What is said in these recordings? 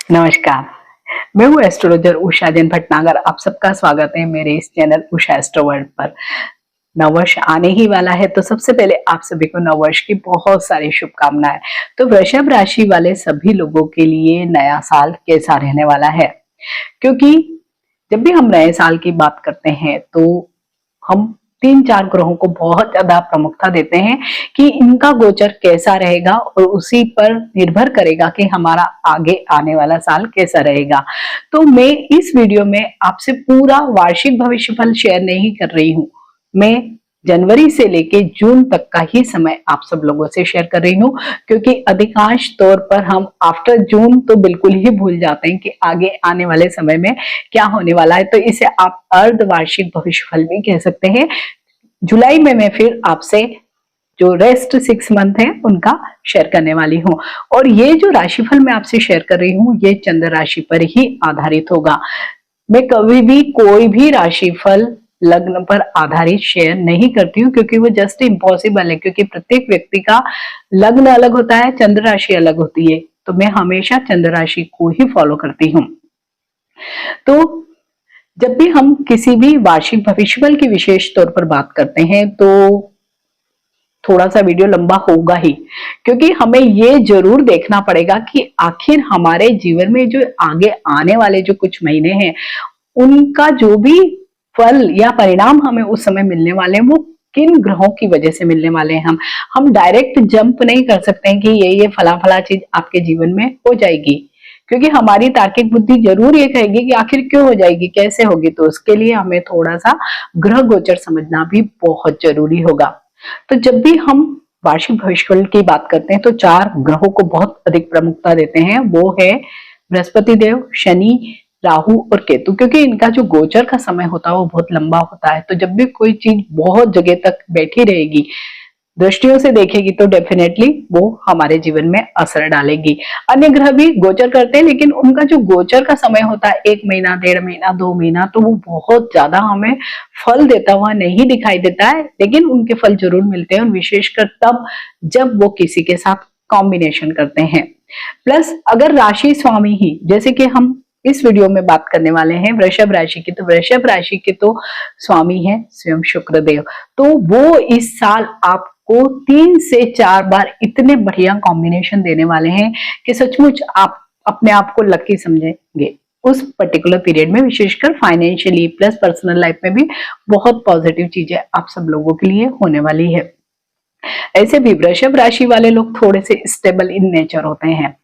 नमस्कार। मैं हूँ एस्ट्रोलॉजर उषा जैन भटनागर। आप सबका स्वागत है मेरे इस चैनल उषा एस्ट्रो वर्ल्ड पर। नववर्ष आने ही वाला है, तो सबसे पहले आप सभी को नववर्ष की बहुत सारी शुभकामनाएं। तो वृषभ राशि वाले सभी लोगों के लिए नया साल कैसा रहने वाला है, क्योंकि जब भी हम नए साल की बात करते हैं तो हम 3-4 ग्रहों को बहुत ज्यादा प्रमुखता देते हैं कि इनका गोचर कैसा रहेगा और उसी पर निर्भर करेगा कि हमारा आगे आने वाला साल कैसा रहेगा। तो मैं इस वीडियो में आपसे पूरा वार्षिक भविष्यफल शेयर नहीं कर रही हूँ। मैं जनवरी से लेके जून तक का ही समय आप सब लोगों से शेयर कर रही हूँ, क्योंकि अधिकांश तौर पर हम आफ्टर जून तो बिल्कुल ही भूल जाते हैं कि आगे आने वाले समय में क्या होने वाला है। तो इसे आप अर्धवार्षिक भविष्यफल भी कह सकते हैं। जुलाई में मैं फिर आपसे जो रेस्ट 6 मंथ है उनका शेयर करने वाली हूँ, और ये जो राशिफल मैं आपसे शेयर कर रही हूँ ये चंद्र राशि पर ही आधारित होगा। मैं कभी भी कोई भी राशिफल लग्न पर आधारित शेयर नहीं करती हूँ, क्योंकि वो जस्ट इम्पॉसिबल है, क्योंकि प्रत्येक व्यक्ति का लग्न अलग होता है, चंद्र राशि अलग होती है। तो मैं हमेशा चंद्र राशि को ही फॉलो करती हूँ। तो जब भी हम किसी भी वार्षिक भविष्यफल की विशेष तौर पर बात करते हैं तो थोड़ा सा वीडियो लंबा होगा ही, क्योंकि हमें ये जरूर देखना पड़ेगा कि आखिर हमारे जीवन में जो आगे आने वाले जो कुछ महीने हैं उनका जो भी फल या परिणाम हमें उस समय मिलने वाले हैं वो किन ग्रहों की वजह से मिलने वाले हैं। हम डायरेक्ट जंप नहीं कर सकते हैं कि ये फला फला चीज आपके जीवन में हो जाएगी, क्योंकि हमारी तार्किक बुद्धि जरूर ये कहेगी कि आखिर क्यों हो जाएगी, कैसे होगी। तो उसके लिए हमें थोड़ा सा ग्रह गोचर समझना भी बहुत जरूरी होगा। तो जब भी हम वार्षिक भविष्यफल की बात करते हैं तो 4 ग्रहों को बहुत अधिक प्रमुखता देते हैं। वो है बृहस्पति देव, शनि, राहु और केतु, क्योंकि इनका जो गोचर का समय होता है वो बहुत लंबा होता है। तो जब भी कोई चीज बहुत जगह तक बैठी रहेगी, दृष्टियों से देखेगी, तो डेफिनेटली वो हमारे जीवन में असर डालेगी। अन्य ग्रह भी गोचर करते हैं, लेकिन उनका जो गोचर का समय होता है 1 महीना, 1.5 महीना, 2 महीना, तो वो बहुत ज्यादा हमें फल देता हुआ नहीं दिखाई देता है, लेकिन उनके फल जरूर मिलते हैं, और विशेषकर तब जब वो किसी के साथ कॉम्बिनेशन करते हैं। प्लस अगर राशि स्वामी ही, जैसे कि हम इस वीडियो में बात करने वाले हैं वृषभ राशि की, तो वृषभ राशि के तो स्वामी है स्वयं शुक्र देव। तो वो इस साल आपको 3 से 4 बार इतने बढ़िया कॉम्बिनेशन देने वाले हैं कि सचमुच आप अपने आप को लकी समझेंगे उस पर्टिकुलर पीरियड में, विशेषकर फाइनेंशियली प्लस पर्सनल लाइफ में भी बहुत पॉजिटिव चीजें आप सब लोगों के लिए होने वाली है। ऐसे भी वृषभ राशि वाले लोग थोड़े से स्टेबल इन नेचर होते हैं,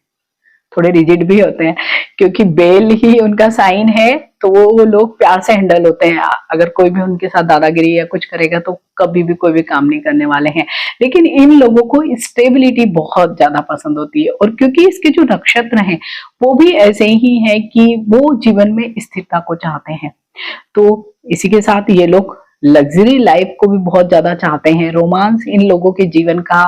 थोड़े रिजिड भी होते हैं, क्योंकि बेल ही उनका साइन है, तो वो लोग प्यार से हैंडल होते हैं। अगर कोई भी उनके साथ दादागिरी या कुछ करेगा तो कभी भी कोई भी काम नहीं करने वाले हैं। लेकिन इन लोगों को स्टेबिलिटी बहुत ज्यादा पसंद होती है, और क्योंकि इसके जो नक्षत्र हैं वो भी ऐसे ही है कि वो जीवन में स्थिरता को चाहते हैं। तो इसी के साथ ये लोग लग्जरी लाइफ को भी बहुत ज्यादा चाहते हैं। रोमांस इन लोगों के जीवन का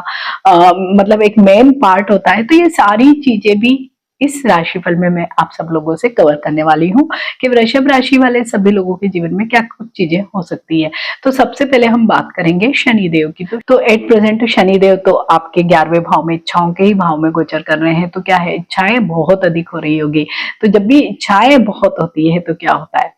मतलब एक मेन पार्ट होता है। तो ये सारी चीजें भी इस राशिफल में मैं आप सब लोगों से कवर करने वाली हूँ कि वृषभ राशि वाले सभी लोगों के जीवन में क्या कुछ चीजें हो सकती है। तो सबसे पहले हम बात करेंगे शनिदेव की। तो एट प्रेजेंट शनिदेव तो आपके 11वें भाव में, इच्छाओं के ही भाव में गोचर कर रहे हैं। तो क्या है, इच्छाएं बहुत अधिक हो रही होगी। तो जब भी इच्छाएं बहुत होती है तो क्या होता है,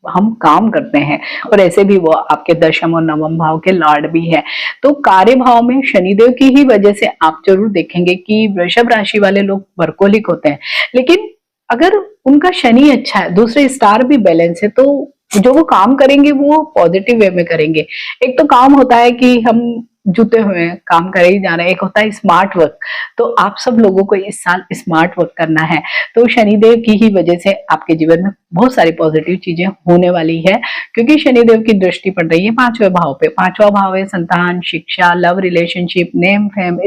हम काम करते हैं, और ऐसे भी वो आपके दशम और नवम भाव के लॉर्ड भी है। तो कार्य भाव में शनिदेव की ही वजह से आप जरूर देखेंगे कि वृषभ राशि वाले लोग वर्कोलिक होते हैं। लेकिन अगर उनका शनि अच्छा है, दूसरे स्टार भी बैलेंस है, तो जो वो काम करेंगे वो पॉजिटिव वे में करेंगे। एक तो काम होता है कि हम जुटे हुए हैं, काम करे ही जा रहे हैं, एक होता है स्मार्ट वर्क। तो आप सब लोगों को इस साल स्मार्ट वर्क करना है। तो शनिदेव की ही वजह से आपके जीवन में बहुत सारी पॉजिटिव चीजें होने वाली है, क्योंकि शनिदेव की दृष्टि पड़ रही है 5वें भाव पे। 5वां भाव है संतान, शिक्षा, love relationship, name fame,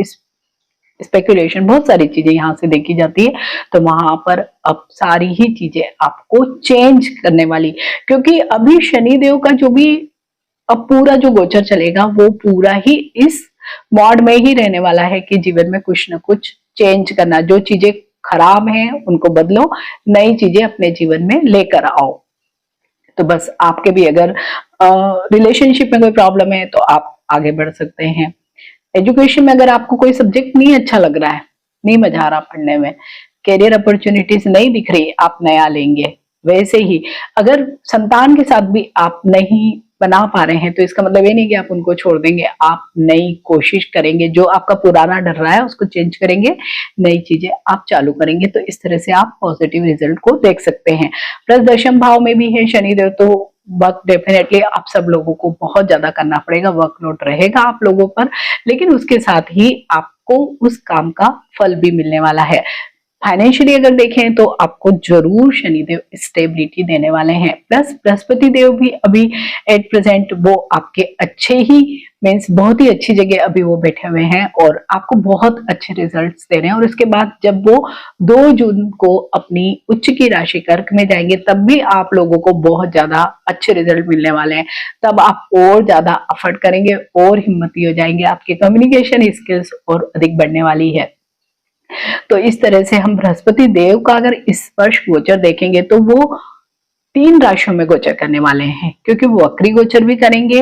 speculation, बहुत सारी चीजें यहाँ से देखी जाती है। तो वहां पर अब सारी ही चीजें आपको चेंज करने वाली, क्योंकि अभी शनिदेव का जो भी अब पूरा जो गोचर चलेगा वो पूरा ही इस मॉड में ही रहने वाला है कि जीवन में कुछ ना कुछ चेंज करना। जो चीजें खराब हैं उनको बदलो, नई चीजें अपने जीवन में लेकर आओ। तो बस आपके भी अगर रिलेशनशिप में कोई प्रॉब्लम है तो आप आगे बढ़ सकते हैं। एजुकेशन में अगर आपको कोई सब्जेक्ट नहीं अच्छा लग रहा है, नहीं मजा आ रहा पढ़ने में, कैरियर अपॉर्चुनिटीज नहीं दिख रही, आप नया लेंगे। वैसे ही अगर संतान के साथ भी आप नहीं बना पा रहे हैं तो इसका मतलब ये नहीं कि आप उनको छोड़ देंगे, आप नई कोशिश करेंगे, जो आपका पुराना डर रहा है उसको चेंज करेंगे, नई चीजें आप चालू करेंगे, तो इस तरह से आप पॉजिटिव रिजल्ट को देख सकते हैं। प्लस दशम भाव में भी है शनिदेव, तो वर्क डेफिनेटली आप सब लोगों को बहुत ज्यादा करना पड़ेगा, वर्कलोड रहेगा आप लोगों पर, लेकिन उसके साथ ही आपको उस काम का फल भी मिलने वाला है। फाइनेंशियली अगर देखें तो आपको जरूर शनिदेव स्टेबिलिटी देने वाले हैं। प्लस बृहस्पति देव भी अभी एट प्रेजेंट वो आपके अच्छे ही मीन्स बहुत ही अच्छी जगह अभी वो बैठे हुए हैं और आपको बहुत अच्छे रिजल्ट्स दे रहे हैं। और उसके बाद जब वो 2 जून को अपनी उच्च की राशि कर्क में जाएंगे तब भी आप लोगों को बहुत ज्यादा अच्छे रिजल्ट मिलने वाले हैं। तब आप और ज्यादा एफर्ट करेंगे और हिम्मती हो जाएंगे, आपकी कम्युनिकेशन स्किल्स और अधिक बढ़ने वाली है। तो इस तरह से हम बृहस्पति देव का अगर इस वर्ष गोचर देखेंगे तो वो 3 राशियों में गोचर करने वाले हैं, क्योंकि वो वक्री गोचर भी करेंगे,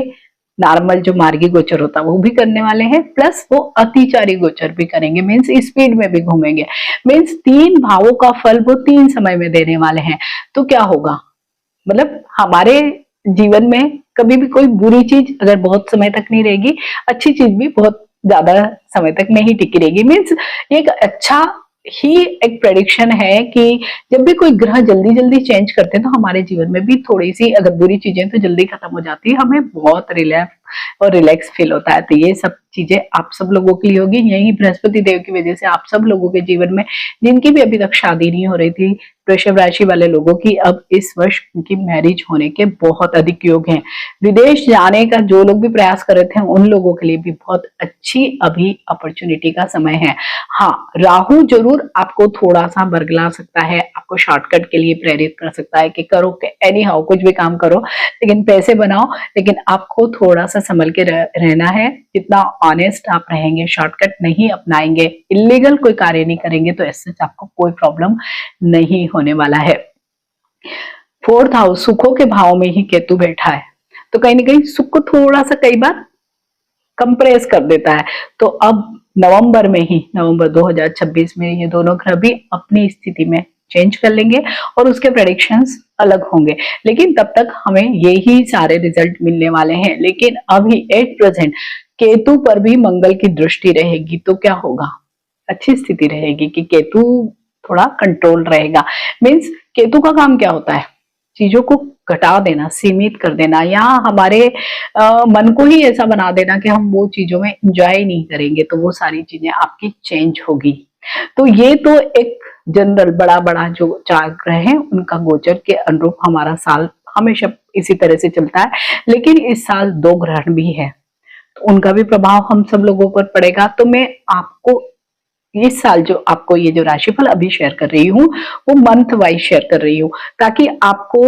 नॉर्मल जो मार्गी गोचर होता है वो भी करने वाले हैं, प्लस वो अतिचारी गोचर भी करेंगे, मीन्स स्पीड में भी घूमेंगे। मीन्स 3 भावों का फल वो 3 समय में देने वाले हैं। तो क्या होगा, मतलब हमारे जीवन में कभी भी कोई बुरी चीज अगर बहुत समय तक नहीं रहेगी, अच्छी चीज भी बहुत ज्यादा समय तक नहीं टिकी रहेगी। मीन्स एक अच्छा ही एक प्रेडिक्शन है कि जब भी कोई ग्रह जल्दी जल्दी चेंज करते हैं तो हमारे जीवन में भी थोड़ी सी अगर बुरी चीजें तो जल्दी खत्म हो जाती है, हमें बहुत रिलैक्स और रिलैक्स फील होता है। तो ये सब चीजें आप सब लोगों के लिए होगी, यही बृहस्पति देव की वजह से आप सब लोगों के जीवन में, जिनकी भी अभी तक शादी नहीं हो रही थी, वृषभ राशि वाले लोगों की अब इस वर्ष उनकी मैरिज होने के बहुत अधिक योग हैं। विदेश जाने का जो लोग भी प्रयास कर रहे थे उन लोगों के लिए भी बहुत अच्छी अभी अपॉर्चुनिटी का समय है। हाँ, राहु जरूर आपको थोड़ा सा बरगला सकता है, आपको शॉर्टकट के लिए प्रेरित कर सकता है कि करो एनी हाउ कुछ भी काम करो लेकिन पैसे बनाओ, लेकिन आपको थोड़ा सा संभल के रहना है। जितना ऑनेस्ट आप रहेंगे, शॉर्टकट नहीं अपनाएंगे, इलीगल कोई कार्य नहीं करेंगे तो ऐसे आपको कोई प्रॉब्लम नहीं होने वाला है। 4th हाउस सुखों के भाव में ही केतु बैठा है, तो कहीं ना कहीं सुख को थोड़ा सा कई बार कंप्रेस कर देता है। तो अब नवंबर में ही, नवंबर 2026 में ये दोनों ग्रह भी अपनी स्थिति में चेंज कर लेंगे और उसके प्रेडिक्शंस अलग होंगे, लेकिन तब तक हमें यही सारे रिजल्ट मिलने वाले हैं। लेकिन अभी एट प्रेजेंट केतु पर भी मंगल की दृष्टि रहेगी, तो क्या होगा, अच्छी स्थिति रहेगी कि केतु थोड़ा कंट्रोल रहेगा। मीन्स केतु का काम क्या होता है, चीजों को घटा देना, सीमित कर देना, या हमारे मन को ही ऐसा बना देना कि हम वो चीजों में एंजॉय नहीं करेंगे, तो वो सारी चीजें आपकी चेंज होगी। तो ये तो एक जनरल बड़ा बड़ा जो 4 ग्रह हैं उनका गोचर के अनुरूप हमारा साल हमेशा इसी तरह से चलता है। लेकिन इस साल 2 ग्रहण भी है, तो उनका भी प्रभाव हम सब लोगों पर पड़ेगा। तो मैं आपको इस साल जो आपको ये जो राशिफल अभी शेयर कर रही हूँ वो मंथ वाइज शेयर कर रही हूँ, ताकि आपको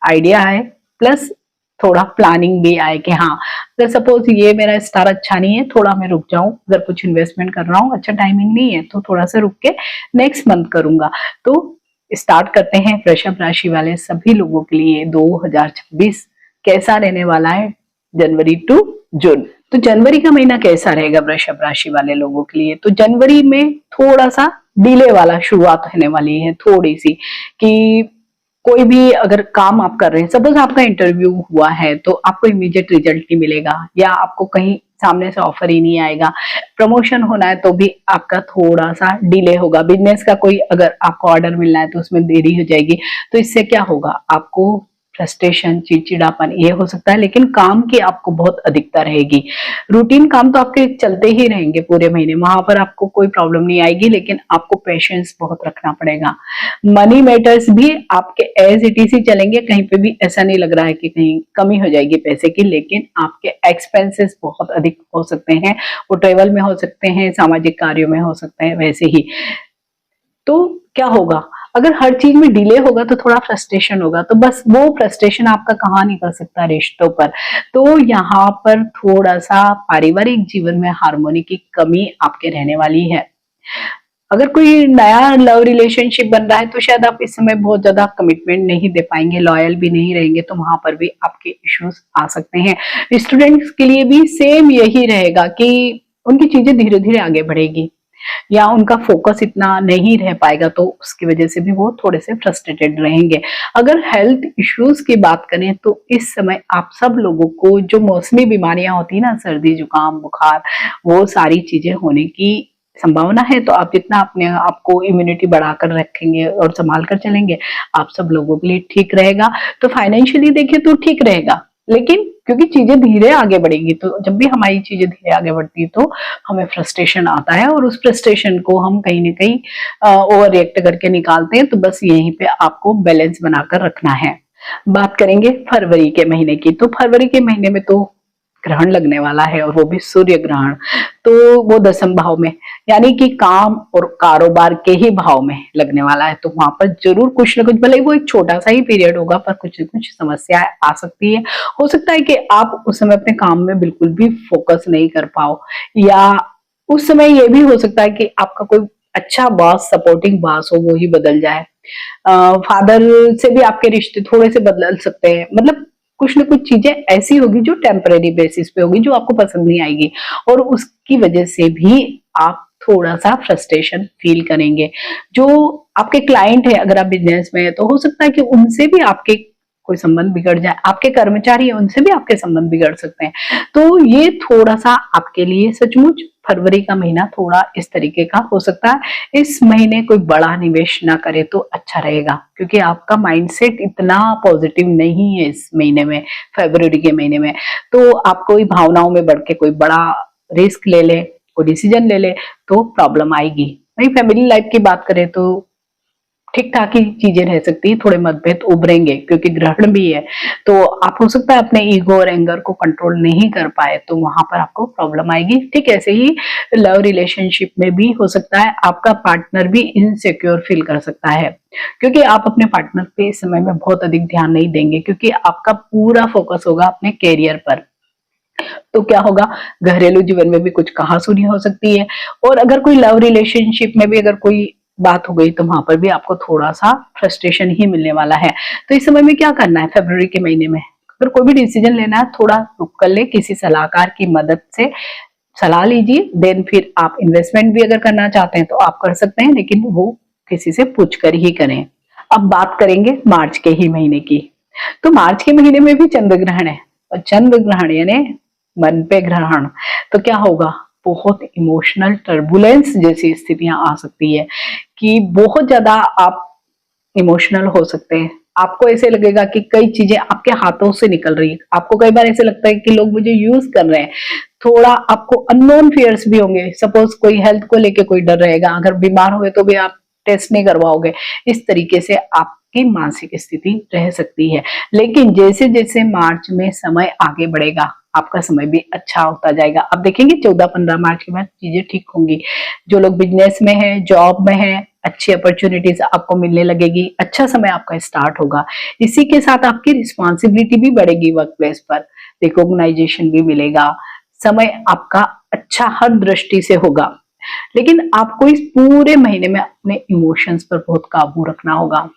आइडिया आए, प्लस थोड़ा प्लानिंग भी आए कि हाँ अगर सपोज ये मेरा स्टार अच्छा नहीं है, थोड़ा मैं रुक जाऊं, अगर कुछ इन्वेस्टमेंट कर रहा हूँ, अच्छा टाइमिंग नहीं है तो थोड़ा सा रुक के नेक्स्ट मंथ करूंगा। तो स्टार्ट करते हैं वृषभ राशि वाले सभी लोगों के लिए 2026 कैसा रहने वाला है, जनवरी टू जून। तो जनवरी का महीना कैसा रहेगा वृषभ राशि वाले लोगों के लिए, तो जनवरी में थोड़ा सा डिले वाला शुरुआत होने वाली है, थोड़ी सी, कि कोई भी अगर काम आप कर रहे हैं, सपोज आपका इंटरव्यू हुआ है तो आपको इमीडिएट रिजल्ट नहीं मिलेगा, या आपको कहीं सामने से ऑफर ही नहीं आएगा, प्रमोशन होना है तो भी आपका थोड़ा सा डिले होगा, बिजनेस का कोई अगर आपको ऑर्डर मिलना है तो उसमें देरी हो जाएगी। तो इससे क्या होगा, आपको फ्रस्ट्रेशन, चिड़चिड़ापन ये हो सकता है, लेकिन काम की आपको बहुत अधिकता रहेगी। रूटीन काम तो आपके चलते ही रहेंगे पूरे महीने, वहां पर आपको कोई प्रॉब्लम नहीं आएगी, लेकिन आपको पेशेंस बहुत रखना पड़ेगा। मनी मैटर्स भी आपके एज इट इज ही चलेंगे, कहीं पे भी ऐसा नहीं लग रहा है कि कहीं कमी हो जाएगी पैसे की, लेकिन आपके एक्सपेंसेस बहुत अधिक हो सकते हैं, वो ट्रेवल में हो सकते हैं, सामाजिक कार्यों में हो सकते हैं, वैसे ही। तो क्या होगा, अगर हर चीज में डिले होगा तो थोड़ा फ्रस्ट्रेशन होगा, तो बस वो फ्रस्ट्रेशन आपका कहाँ निकल सकता है, रिश्तों पर। तो यहाँ पर थोड़ा सा पारिवारिक जीवन में हार्मोनी की कमी आपके रहने वाली है। अगर कोई नया लव रिलेशनशिप बन रहा है तो शायद आप इस समय बहुत ज्यादा कमिटमेंट नहीं दे पाएंगे, लॉयल भी नहीं रहेंगे, तो वहां पर भी आपके इश्यूज आ सकते हैं। स्टूडेंट्स के लिए भी सेम यही रहेगा कि उनकी चीजें धीरे धीरे आगे बढ़ेगी, या उनका फोकस इतना नहीं रह पाएगा, तो उसकी वजह से भी वो थोड़े से फ्रस्ट्रेटेड रहेंगे। अगर हेल्थ इश्यूज की बात करें तो इस समय आप सब लोगों को जो मौसमी बीमारियां होती है ना, सर्दी जुकाम बुखार, वो सारी चीजें होने की संभावना है। तो आप जितना अपने आप को इम्यूनिटी बढ़ाकर रखेंगे और संभाल कर चलेंगे, आप सब लोगों के लिए ठीक रहेगा। तो फाइनेंशियली देखिए तो ठीक रहेगा, लेकिन क्योंकि चीजें धीरे आगे बढ़ेंगी, तो जब भी हमारी चीजें धीरे आगे बढ़ती है तो हमें फ्रस्ट्रेशन आता है, और उस फ्रस्ट्रेशन को हम कहीं ना कहीं ओवर रिएक्ट करके निकालते हैं। तो बस यहीं पे आपको बैलेंस बनाकर रखना है। बात करेंगे फरवरी के महीने की, तो फरवरी के महीने में तो ग्रहण लगने वाला है, और वो भी सूर्य ग्रहण। तो वो 10वें भाव में, यानी कि काम और कारोबार के ही भाव में लगने वाला है। तो वहां पर जरूर कुछ ना कुछ, भले वो एक छोटा सा ही पीरियड होगा, पर कुछ न कुछ समस्याएं आ सकती है। हो सकता है कि आप उस समय अपने काम में बिल्कुल भी फोकस नहीं कर पाओ, या उस समय ये भी हो सकता है कि आपका कोई अच्छा बॉस, सपोर्टिंग बॉस हो, वो ही बदल जाए। फादर से भी आपके रिश्ते थोड़े से बदल सकते हैं। मतलब कुछ ना कुछ चीजें ऐसी होगी जो टेम्परेरी बेसिस पे होगी, जो आपको पसंद नहीं आएगी, और उसकी वजह से भी आप थोड़ा सा फ्रस्ट्रेशन फील करेंगे। जो आपके क्लाइंट है, अगर आप बिजनेस में है, तो हो सकता है कि उनसे भी आपके कोई संबंध बिगड़ जाए। आपके कर्मचारी है, उनसे भी आपके संबंध बिगड़ सकते हैं। तो ये थोड़ा सा आपके लिए सचमुच फरवरी का महीना थोड़ा इस तरीके का हो सकता है। इस महीने कोई बड़ा निवेश ना करे तो अच्छा रहेगा, क्योंकि आपका माइंडसेट इतना पॉजिटिव नहीं है इस महीने में, फरवरी के महीने में। तो आप कोई भावनाओं में बढ़ के कोई बड़ा रिस्क ले ले, कोई डिसीजन ले ले, तो प्रॉब्लम आएगी। वही फैमिली लाइफ की बात करें तो ठीक ठाक ही चीजें रह सकती है, थोड़े मतभेद उभरेंगे क्योंकि ग्रहण भी है। तो आप हो सकता है अपने ईगो और एंगर को कंट्रोल नहीं कर पाए, तो वहां पर आपको प्रॉब्लम आएगी। ठीक ऐसे ही लव रिलेशनशिप में भी हो सकता है आपका पार्टनर भी इनसिक्योर फील कर सकता है, क्योंकि आप अपने पार्टनर पे इस समय में बहुत अधिक ध्यान नहीं देंगे, क्योंकि आपका पूरा फोकस होगा अपने कैरियर पर। तो क्या होगा, घरेलू जीवन में भी कुछ कहासुनी हो सकती है, और अगर कोई लव रिलेशनशिप में भी अगर कोई बात हो गई, तो वहां पर भी आपको थोड़ा सा फ्रस्ट्रेशन ही मिलने वाला है। तो इस समय में क्या करना है, फरवरी के महीने में अगर कोई भी डिसीजन लेना है, थोड़ा रुक कर ले, किसी सलाहकार की मदद से सलाह लीजिए। देन फिर आप इन्वेस्टमेंट भी अगर करना चाहते हैं तो आप कर सकते हैं, लेकिन वो किसी से पूछ कर ही करें। अब बात करेंगे मार्च के ही महीने की। तो मार्च के महीने में भी चंद्र ग्रहण है, और चंद्र ग्रहण यानी मन पे ग्रहण। तो क्या होगा, बहुत इमोशनल टर्बुलेंस जैसी स्थितियां आ सकती है, कि बहुत ज्यादा आप इमोशनल हो सकते हैं। आपको ऐसे लगेगा कि कई चीजें आपके हाथों से निकल रही है। आपको कई बार ऐसे लगता है कि लोग मुझे यूज कर रहे हैं। थोड़ा आपको अननोन फियर्स भी होंगे। सपोज कोई हेल्थ को लेके कोई डर रहेगा, अगर बीमार हुए तो भी आप टेस्ट नहीं करवाओगे। इस तरीके से आपकी मानसिक स्थिति रह सकती है। लेकिन जैसे जैसे मार्च में समय आगे बढ़ेगा, आपका समय भी अच्छा होता जाएगा। आप देखेंगे 14-15 मार्च के बाद चीजें ठीक होंगी। जो लोग बिजनेस में है, जॉब में है, अच्छी अपॉर्चुनिटीज आपको मिलने लगेगी। अच्छा समय आपका स्टार्ट होगा। इसी के साथ आपकी रिस्पॉन्सिबिलिटी भी बढ़ेगी, वर्क प्लेस पर रिकॉग्नाइजेशन भी मिलेगा। समय आपका अच्छा हर दृष्टि से होगा। लेकिन आपको इस पूरे महीने में अपने इमोशंस पर बहुत काबू रखना होगा।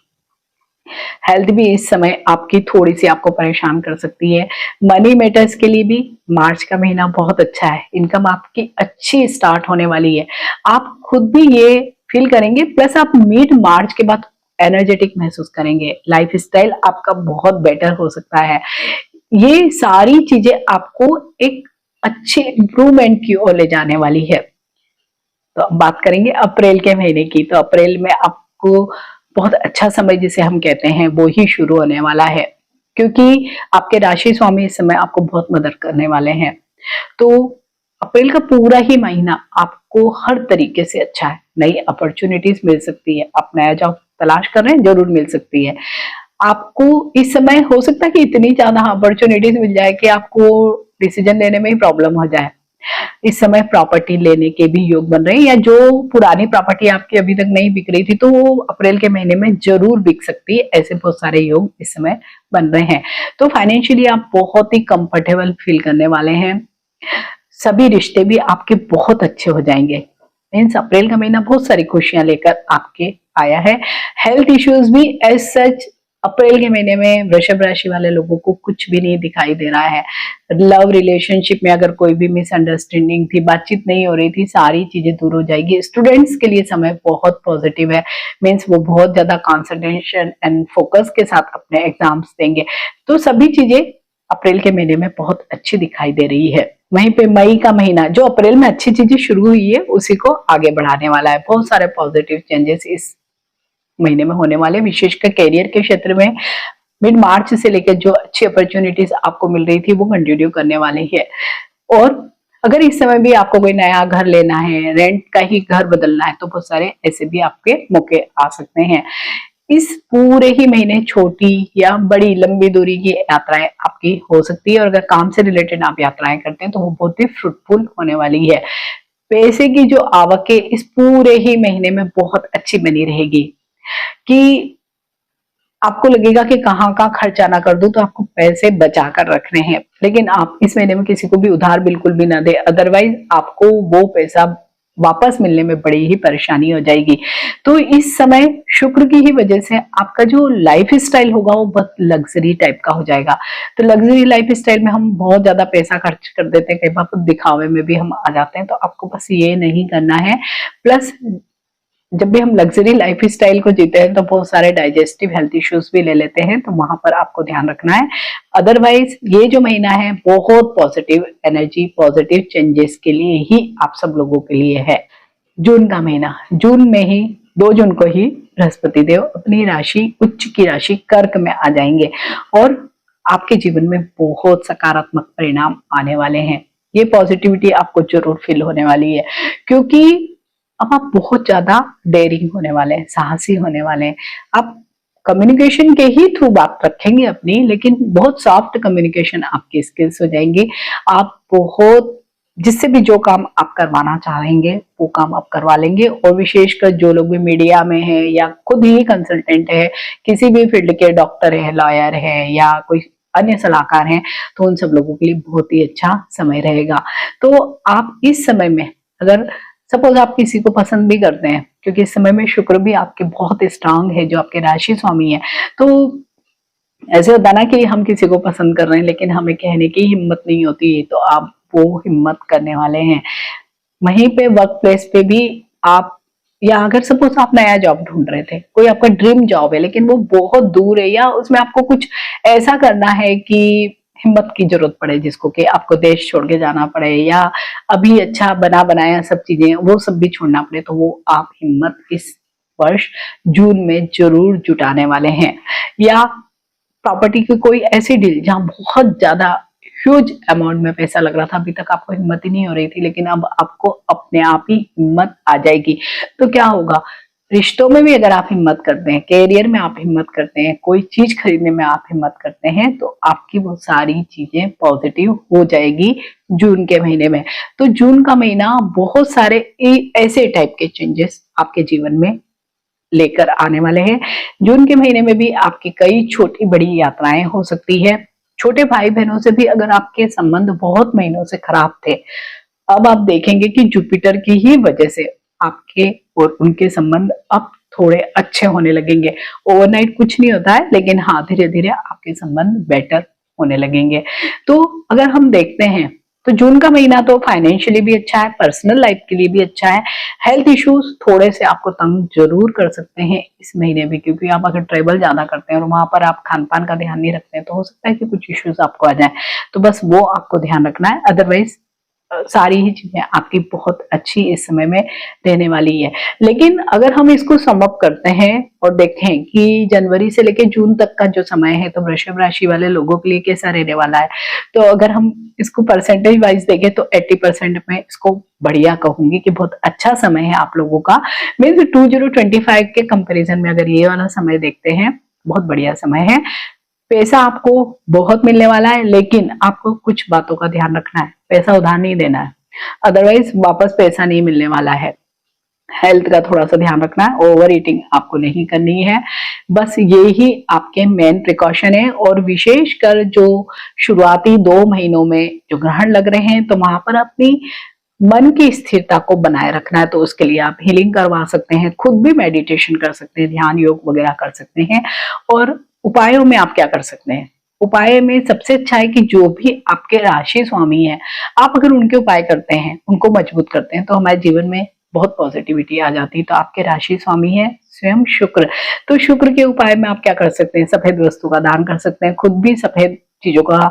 हेल्थ भी इस समय आपकी थोड़ी सी आपको परेशान कर सकती है। मनी मैटर्स के लिए भी मार्च का महीना बहुत अच्छा है। इनकम आपकी अच्छी स्टार्ट होने वाली है। आप खुद भी ये फील करेंगे, प्लस आप मिड मार्च के बाद एनर्जेटिक महसूस करेंगे। लाइफ स्टाइल आपका बहुत बेटर हो सकता है। ये सारी चीजें आपको एक अच्छे इंप्रूवमेंट की ओर ले जाने वाली है। तो अब बात करेंगे अप्रैल के महीने की। तो अप्रैल में आपको बहुत अच्छा समय जिसे हम कहते हैं वो ही शुरू होने वाला है, क्योंकि आपके राशि स्वामी इस समय आपको बहुत मदद करने वाले हैं। तो अप्रैल का पूरा ही महीना आपको हर तरीके से अच्छा है। नई अपॉर्चुनिटीज मिल सकती है। आप नया जॉब तलाश कर रहे हैं, जरूर मिल सकती है। आपको इस समय हो सकता है कि इतनी ज्यादा अपॉर्चुनिटीज मिल जाए कि आपको डिसीजन लेने में ही प्रॉब्लम हो जाए। इस समय प्रॉपर्टी लेने के भी योग बन रहे हैं, या जो पुरानी प्रॉपर्टी आपकी अभी तक नहीं बिक रही थी, तो वो अप्रैल के महीने में जरूर बिक सकती है। ऐसे बहुत सारे योग इस समय बन रहे हैं। तो फाइनेंशियली आप बहुत ही कंफर्टेबल फील करने वाले हैं। सभी रिश्ते भी आपके बहुत अच्छे हो जाएंगे। मीन्स अप्रैल का महीना बहुत सारी खुशियां लेकर आपके आया है। हेल्थ इश्यूज भी एज सच अप्रैल के महीने में वृषभ राशि वाले लोगों को कुछ भी नहीं दिखाई दे रहा है। लव रिलेशनशिप में अगर कोई भी मिसअंडरस्टैंडिंग थी, बातचीत नहीं हो रही थी, सारी चीजें दूर हो जाएगी। स्टूडेंट्स के लिए समय बहुत पॉजिटिव है, मीन्स वो बहुत ज्यादा कॉन्सेंट्रेशन एंड फोकस के साथ अपने एग्जाम्स देंगे। तो सभी चीजें अप्रैल के महीने में बहुत अच्छी दिखाई दे रही है। वहीं पे मई का महीना जो अप्रैल में अच्छी चीजें शुरू हुई है उसी को आगे बढ़ाने वाला है। बहुत सारे पॉजिटिव चेंजेस इस महीने में होने वाले, विशेषकर करियर के क्षेत्र में मिड मार्च से लेकर जो अच्छी अपॉर्चुनिटीज आपको मिल रही थी वो कंटिन्यू करने वाली है। और अगर इस समय भी आपको कोई नया घर लेना है, रेंट का ही घर बदलना है, तो बहुत सारे ऐसे भी आपके मौके आ सकते हैं। इस पूरे ही महीने छोटी या बड़ी लंबी दूरी की यात्राएं आपकी हो सकती है, और अगर काम से रिलेटेड आप यात्राएं करते हैं तो वो बहुत ही फ्रूटफुल होने वाली है। पैसे की जो आवक है इस पूरे ही महीने में बहुत अच्छी बनी रहेगी, कि आपको लगेगा कि कहाँ का खर्चा ना कर दूं, तो आपको पैसे बचा कर रखने हैं। लेकिन आप इस महीने में किसी को भी उधार बिल्कुल भी ना दे, अदरवाइज आपको वो पैसा वापस मिलने में बड़ी ही परेशानी हो जाएगी। तो इस समय शुक्र की ही वजह से आपका जो लाइफ स्टाइल होगा वो बहुत लग्जरी टाइप का हो जाएगा। तो लग्जरी लाइफ स्टाइल में हम बहुत ज्यादा पैसा खर्च कर देते हैं, कई बार दिखावे में भी हम आ जाते हैं, तो आपको बस ये नहीं करना है। प्लस जब भी हम लग्जरी लाइफ स्टाइल को जीते हैं तो बहुत सारे डाइजेस्टिव हेल्थ इश्यूज भी ले लेते हैं, तो वहां पर आपको ध्यान रखना है। अदरवाइज ये जो महीना है बहुत पॉजिटिव एनर्जी, पॉजिटिव चेंजेस के लिए ही आप सब लोगों के लिए है। जून का महीना, जून में ही 2 जून को ही बृहस्पति देव अपनी राशि उच्च की राशि कर्क में आ जाएंगे, और आपके जीवन में बहुत सकारात्मक परिणाम आने वाले हैं। ये पॉजिटिविटी आपको जरूर फील होने वाली है, क्योंकि अब आप बहुत ज्यादा डेयरिंग होने वाले हैं, साहसी होने वाले हैं। आप कम्युनिकेशन के ही थ्रू बात रखेंगे अपनी, लेकिन बहुत सॉफ्ट कम्युनिकेशन आपकी स्किल्स हो जाएंगी। आप बहुत जिससे भी जो काम आप करवाना चाहेंगे वो काम आप करवा लेंगे। और विशेषकर जो लोग भी मीडिया में है या खुद ही कंसल्टेंट है, किसी भी फील्ड के डॉक्टर है, लॉयर है या कोई अन्य सलाहकार हैं, तो उन सब लोगों के लिए बहुत ही अच्छा समय रहेगा। तो आप इस समय में अगर सपोज आप किसी को पसंद भी करते हैं, क्योंकि इस समय में शुक्र भी आपके बहुत स्ट्रांग है जो आपके राशि स्वामी है, तो ऐसे होता ना कि हम किसी को पसंद कर रहे हैं लेकिन हमें कहने की हिम्मत नहीं होती, तो आप वो हिम्मत करने वाले हैं। वहीं पे वर्क प्लेस पे भी आप, या अगर सपोज आप नया जॉब ढूंढ रहे थे, कोई आपका ड्रीम जॉब है लेकिन वो बहुत दूर है, या उसमें आपको कुछ ऐसा करना है कि हिम्मत की जरूरत पड़े, जिसको कि आपको देश छोड़ के जाना पड़े, या अभी अच्छा बना बनाया सब चीजें वो सब भी छोड़ना पड़े, तो वो आप हिम्मत इस वर्ष जून में जरूर जुटाने वाले हैं। या प्रॉपर्टी की कोई ऐसी डील जहां बहुत ज्यादा ह्यूज अमाउंट में पैसा लग रहा था, अभी तक आपको हिम्मत ही नहीं हो रही थी, लेकिन अब आपको अपने आप ही हिम्मत आ जाएगी। तो क्या होगा, रिश्तों में भी अगर आप हिम्मत करते हैं, कैरियर में आप हिम्मत करते हैं, कोई चीज खरीदने में आप हिम्मत करते हैं, तो आपकी वो सारी चीजें पॉजिटिव हो जाएगी जून के महीने में। तो जून का महीना बहुत सारे ऐसे टाइप के चेंजेस आपके जीवन में लेकर आने वाले हैं। जून के महीने में भी आपकी कई छोटी बड़ी यात्राएं हो सकती है। छोटे भाई बहनों से भी अगर आपके संबंध बहुत महीनों से खराब थे, अब आप देखेंगे कि जुपिटर की ही वजह से आपके और उनके संबंध अब थोड़े अच्छे होने लगेंगे। ओवरनाइट कुछ नहीं होता है, लेकिन हाँ धीरे धीरे आपके संबंध बेटर होने लगेंगे। तो अगर हम देखते हैं तो जून का महीना तो फाइनेंशियली भी अच्छा है, पर्सनल लाइफ के लिए भी अच्छा है। हेल्थ इश्यूज थोड़े से आपको तंग जरूर कर सकते हैं इस महीने भी, क्योंकि आप अगर ट्रेवल ज्यादा करते हैं और वहां पर आप खान पान का ध्यान नहीं रखते हैं, तो हो सकता है कि कुछ इश्यूज आपको आ जाए, तो बस वो आपको ध्यान रखना है। अदरवाइज सारी ही चीजें आपकी बहुत अच्छी इस समय में रहने वाली है। लेकिन अगर हम इसको सम अप करते हैं और देखें कि जनवरी से लेकर जून तक का जो समय है, तो वृषभ राशि वाले लोगों के लिए कैसा रहने वाला है, तो अगर हम इसको परसेंटेज वाइज देखें तो 80% में इसको बढ़िया कहूंगी कि बहुत अच्छा समय है आप लोगों का। मीन्स 2025 के कंपेरिजन में अगर ये वाला समय देखते हैं, बहुत बढ़िया समय है। पैसा आपको बहुत मिलने वाला है, लेकिन आपको कुछ बातों का ध्यान रखना है, पैसा उधार नहीं देना है, अदरवाइज वापस पैसा नहीं मिलने वाला है। हेल्थ का थोड़ा सा ध्यान रखना है, ओवर ईटिंग आपको नहीं करनी है, बस ये ही आपके मेन प्रिकॉशन है। और विशेषकर जो शुरुआती 2 महीनों में जो ग्रहण लग रहे हैं, तो वहां पर अपनी मन की स्थिरता को बनाए रखना है। तो उसके लिए आप हीलिंग करवा सकते हैं, खुद भी मेडिटेशन कर सकते हैं, ध्यान योग वगैरह कर सकते हैं। और उपायों में आप क्या कर सकते हैं? उपाय में सबसे अच्छा है कि जो भी आपके राशि स्वामी है, आप अगर उनके उपाय करते हैं, उनको मजबूत करते हैं, तो हमारे जीवन में बहुत पॉजिटिविटी आ जाती है। तो आपके राशि स्वामी है स्वयं शुक्र। तो शुक्र के उपाय में आप क्या कर सकते हैं? सफेद वस्तु का दान कर सकते हैं, खुद भी सफेद चीजों का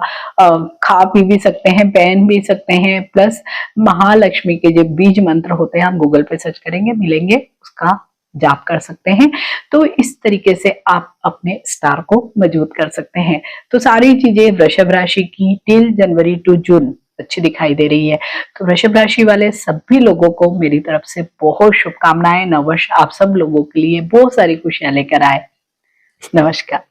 खा पी भी सकते हैं, पहन भी सकते हैं। प्लस महालक्ष्मी के जो बीज मंत्र होते हैं, आप गूगल पे सर्च करेंगे मिलेंगे, उसका जाप कर सकते हैं। तो इस तरीके से आप अपने स्टार को मजबूत कर सकते हैं। तो सारी चीजें वृषभ राशि की टिल जनवरी टू जून अच्छी दिखाई दे रही है। तो वृषभ राशि वाले सभी लोगों को मेरी तरफ से बहुत शुभकामनाएं। नववर्ष आप सब लोगों के लिए बहुत सारी खुशियां लेकर आए। नमस्कार।